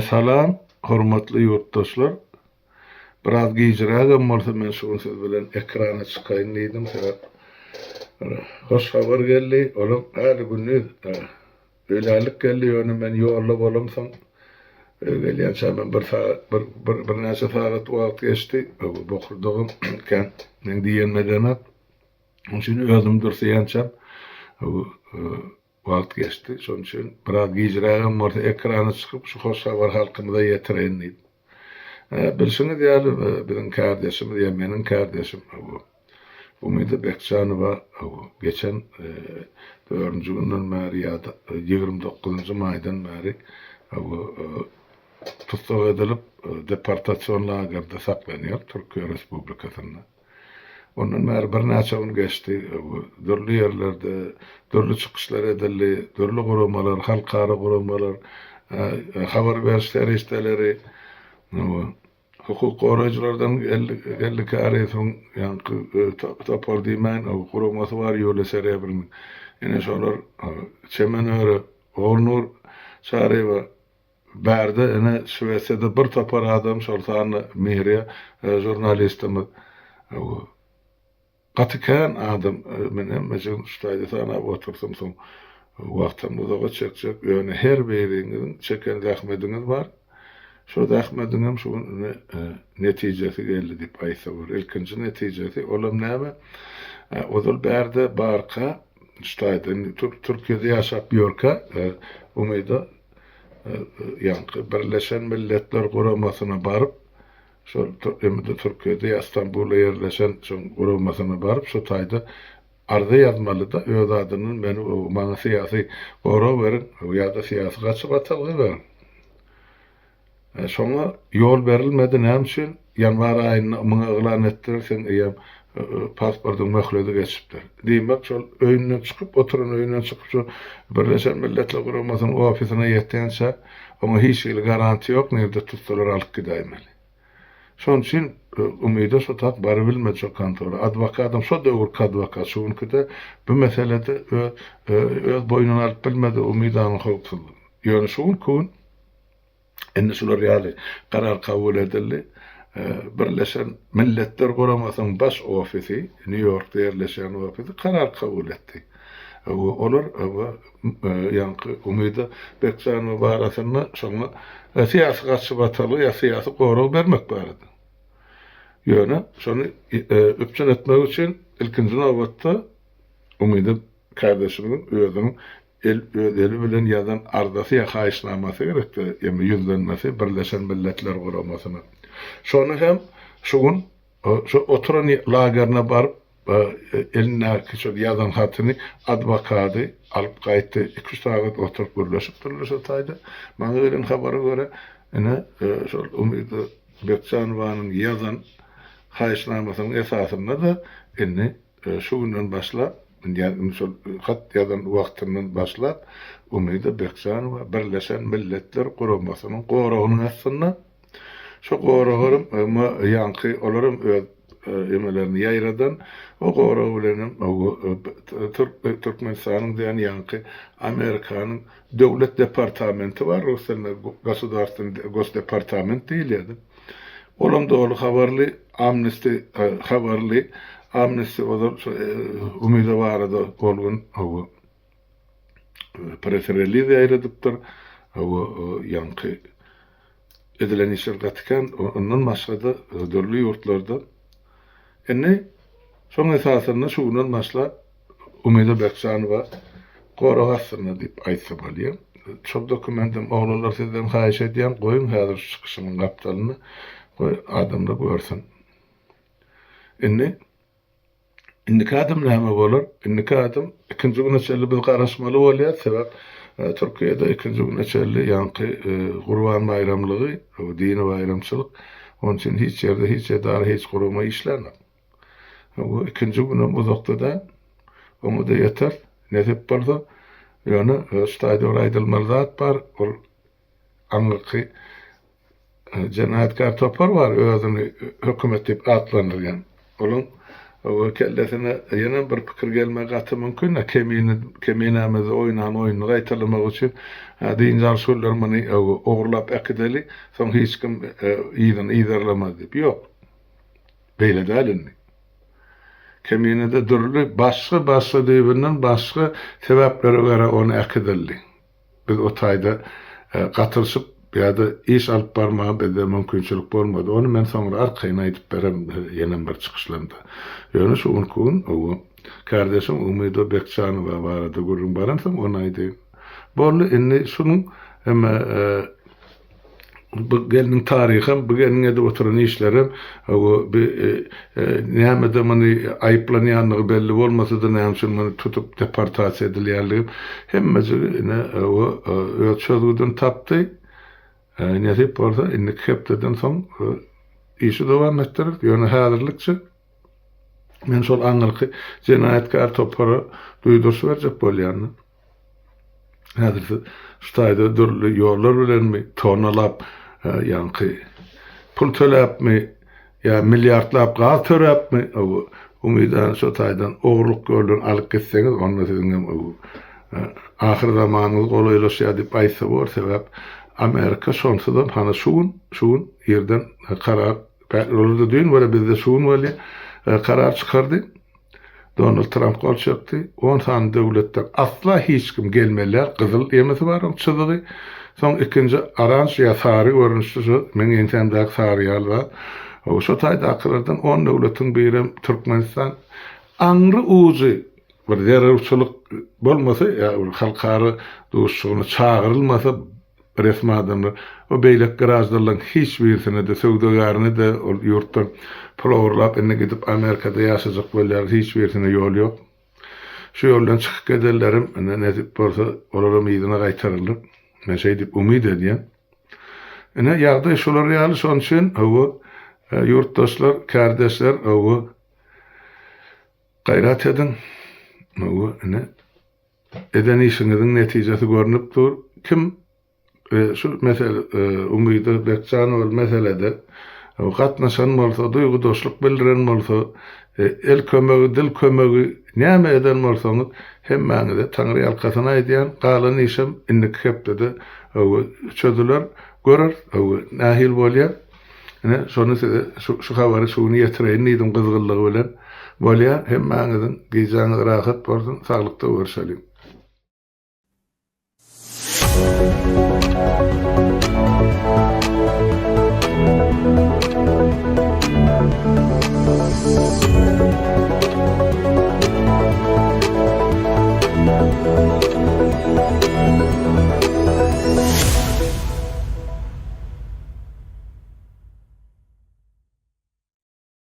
Salam, hormatly yurtdaşlar. Biraz giyjirägem bolsa men şu söz bilen ekrana çykaýyn diýdim. Hoş habar geldi. Olam häli günni öýlälik geldi. Ýöne men ýolla bolamsaň. Gelýän çämen bir näçe saat wagt geçdi. Bokurdugym kan men diýenmeden şunu özüm dursaýançam. Wagt geçdi. Şoň üçin biraz giyjirägem bolsa ekrana çykyp şu hoş habar halkymyza ýetireýin diýdim. Bilşini diýelim, bizim kardeşim diýen meniň kardeşim Umida Bekçanowa geçen 4-nji günden bäri ýa-da 29-njy maýdan bäri tutuk edilip deportasiýon lagerinde saklanýar Türkiýe Respublikasynda. Ondan bäri bir näçe gün geçdi. Dörli ýerlerde dörli çykyşlar edildi, dörli guramalar, halkara guramalar, habar berişler isteleri, hukuk goraýjylardan geldi käreýän tapar diýmän guramasy bar ýöle serebirin. Ene şolar Çemenöre, Ornur Şarewa bärde ene Şüwesede bir tapar adam şolsany mehriýe jurnalistimiz gatykan adam menen mejen şutaýdy sana otursam soň wagtymda da çekçek ýöne her biriňiň çeken rahmetiňiz bar. Şu rahmetiňem şu netijesi geldi diýip aýtsalar. Ilkinji netijesi olam näme? Ozal bärde barka şutaýdy Türkiýede ýaşap ýörkä umyda ýanky Birleşen Milletler Guramasyna baryp şol Türkiýede Istanbulda ýerleşen şu guramasyna baryp şu taýda arda ýazmaly da öz adyny meni maňa syýasy gora berin ýa-da syýasy gaçyp atalgy berin. Şoňa ýol berilmedi näme üçin? Ýanwar aýyna muňa eglan etdirsen eýem pasportyň möhledi geçipdir. Diýmek şol öýünden çykyp oturan öýünden çykyp şu Birleşen Milletler Guramasynyň ofisyna ýetdençe oňa hiç bir garanti ýok, nerede tutsalar alyp gidäýmeli. Şoň üçin umyda şu tak bary bilmedi şu kontora. Adwokatym şu döwür adwokat şuňkide bu meselede öz boýnuna alyp bilmedi umydany howpsuzlygy. Ýöne şuň enne şular ýaly karar kabul edildi. Birleşen Milletler Guramasynyň baş ofisi, New York'ta ýerleşen ofisi karar kabul etdi. Olar ýanky Umida Bekçanowa barasyna şoňa syýasy gaçyp ataly ýa syýasy gowrak bermek barady. Ýöne şonu öpçen etmek üçin ilkinji nowbatda Umida kardeşimiň özüniň eli bilen ýazan ardasy ýa haýyşnamasy gerekdi. Ýa-da ýüzlenmesi Birleşen Milletler Guramasyna. Şonu hem şugun şu oturan lagerine baryp eline şu ýazan hatyny adwokaty alyp gaýtdy. 2-3 saat oturup görüşip taýda. Maňa gelen habara göre ene şol Umida Bekçanowanyň ýazan haýyşnamasynyň esasynda da enne şu günden başlap yani şol hat ýazan wagtyndan başlap Umida Bekçanowa Birleşen Milletler Guramasynyň goragynyň aslynda şu goragym ýanky olaram öz emelerini ýaýradan o goragy bilen Türkmenistanyň diýen ýanky Amerikanyň döwlet departamenti bar, Russiýanyň Gos departamenti diýilýär. Olam da ol habarly Amnesty ozal Umida barada bolgun preferenli ýaýradypdyr. Ýanky edilen işler gatkan ondan başga dörli ýurtlarda enne şoň esasynda şuňdan başlap Umida Bekçanowa goragasyna diýip aýtsa bolýar. Çok dokumentim oglanlar sizden haýyş edýän goýun häzir çykyşynyň gapdalyny adamda görsin. Indi kadym näme bolar? Indi kadym ikinji güne çelli biz garaşmaly bolýar. Sebäp Türkiýede ikinji güne çelli ýanky Gurban bayramlygy, dini bayramçylyk. Onun üçin hiç ýerde hiç edar hiç gurama işlenmek. Bu ikinji güne uzakda onu da yeter. Netip bolsa ýöne ştaýda aýdylmaly zat bar. Ol anlaky jenaýatkar topar bar özüni hökümet diýip atlandyrýan. Olum o kellesine yana bir pikir gelme gatı mümkün. Keminämizi oynan oyunu gaýtarlamak üçin diýinler şollar meni ogurlap akydely, soň hiç kim ýygyny ýydarlamaz diýip. Ýok. Beýle dälini. Keminede durly başga diýibinden başga sebeplere göre onu akydely. Biz o taýda gatyrşyp ýa-da iş alyp barmaga bizde mümkinçilik bolmady. Onu men soňra arkaýyna aýdyp berem ýene bir çykyşlarymda. Ýöne şu gün o kardeşim Umido Bekçanowa barada gurrun baramsam onu aýdy. Bolly indi şunun hem bu gelinin tarihim, bu gelinin edip oturan işlerim, o bir näme meni aýyplanýanlygy belli bolmasa da näme şunu meni tutup deportasiýa edilýärligim hemmesi o ölçüden tapdy. Nädip bolsa indi hepden soň işi dowam etdirip ýöne häzirlikçi men şol aňyrky jenaýatkar topara duýdurşy berjek bolýarny. Häzir şu taýda durly ýollar bilenmi tonalap ýanky pul töläpmi ýa milliardlap gaz töläpmi o umydan şu taýdan ogurluk gördün alyp getseňiz onda siziň ahir zamanyňyz golaýlaşýar diýip aýtsa bor sebäp Amerika şonsudan hana şuun ýerden karar olurdu diýin we bizde şuun weli karar çykardy. Donald Trump gol çekdi. 10 tane döwletden asla hiç kim gelmeler. Gyzyl ýemesi bar, çyzygy. Soň ikinji aranж ýasary görnüşdi. Men ýeňtemde sary ýaly. O şu taýda akyrdan 10 döwletiň biri Türkmenistan aňry uzy bir derewçilik bolmasa ýa halkary dostlugyna çağırylmasa resmi adamlar o beýlek garajlarlaryň hiç birisine de söwdegarny da ol ýurtdan pul ogurlap enne gidip Amerikada ýaşajak bolýar hiç birisine ýol ýok. Şu ýoldan çykyp giderlerim nädip bolsa olaram ýygyna gaýtaryldyr. Men şeý diýip umyd edýän. Ene ýagdaý şolar ýaly şoň üçin o ýurtdaşlar, kardeşler o gaýrat edin. O ene eden işiniziň netijesi görünüp dur. Kim şu mesele Umido Bekçanow meselede gatnaşan bolsa, duýgudaşlyk bildiren bolsa, el kömegi, dil kömegi näme eden bolsaňyz hemmäňize Taňry ýalkasyna aýdýan galan işim indik hepde çözüler görür, nähil bolýar. Ene şonu şu habary şuny ýetireýin diýdim gyzgynlygy bilen bolýar. Hemmäňiziň gyýjanyň rahat bolsun, saglykda görüşelim.